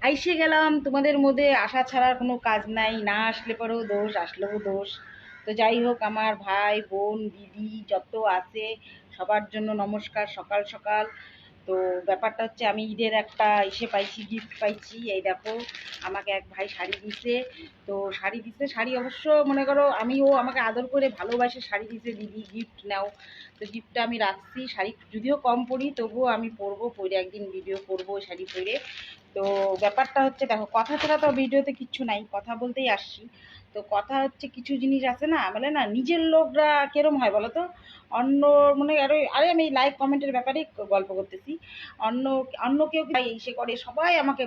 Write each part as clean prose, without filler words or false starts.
আইসে গেলাম তোমাদের মধ্যে, আসা ছাড়ার কোনো কাজ নাই, না আসলে পরেও দোষ, আসলেও দোষ। তো যাই হোক, আমার ভাই বোন দিদি যত আছে সবার জন্য নমস্কার সকাল সকাল। তো ব্যাপারটা হচ্ছে, আমি ঈদের একটা পাইছি, গিফট পাইছি। এই দেখো, আমাকে এক ভাই শাড়ি দিছে। তো শাড়ি দিছে, শাড়ি অবশ্য মনে করো ও আমাকে আদর করে ভালোবাসে, শাড়ি দিছে, দিদি গিফট নাও। তো গিফটটা আমি রাখছি। শাড়ি যদিও কম পরি, তবুও আমি পরবো, পরে একদিন ভিডিও করবো শাড়ি পরে। তো ব্যাপারটা হচ্ছে, দেখো, কথা ছাড়া তো ভিডিওতে কিচ্ছু নাই, কথা বলতেই আসছি। তো কথা হচ্ছে, কিছু জিনিস আছে না, মানে না, নিজের লোকরা কেরম হয় বলো তো। অন্য, মনে আরে আরে আমি লাইক কমেন্টের ব্যাপারেই গল্প করতেছি। অন্য অন্য কেউ ইসে করে, সবাই আমাকে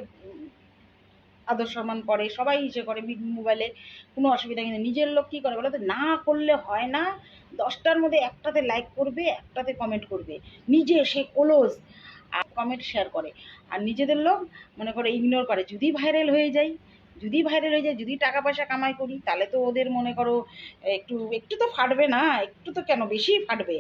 আদর সম্মান করে, সবাই ইসে করে মোবাইলে, কোনো অসুবিধা। কিন্তু নিজের লোক কী করে বলো তো, না করলে হয় না। 10টার মধ্যে একটাতে লাইক করবে, একটাতে কমেন্ট করবে, নিজে সে ক্লোজ, আর কমেন্ট শেয়ার করে। আর নিজেদের লোক মনে করে ইগনোর করে। যদি ভাইরাল হয়ে যায়, যদি টাকা পয়সা কামাই করি, তাহলে তো ওদের মনে করো একটু একটু তো ফাটবে না, একটু তো কেন, বেশি ফাটবে,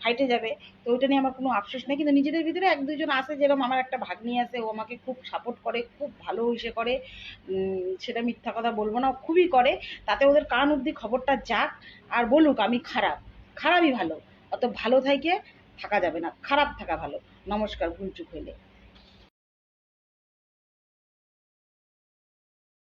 ফাইটে যাবে। তো ওইটা নিয়ে আমার কোনো আফসোস নেই। কিন্তু নিজেদের ভিতরে এক দুজন আছে, যেরকম আমার একটা ভাগ্নি আছে, ও আমাকে খুব সাপোর্ট করে, খুব ভালো ইসে করে। সেটা মিথ্যা কথা বলবো না, ও খুবই করে। তাতে ওদের কান অবধি খবরটা যাক, আর বলুক আমি খারাপ। খারাপই ভালো, অত ভালো থাইকে থাকা যাবে না, খারাপ থাকা ভালো। নমস্কার, ভুল চুক হইলে।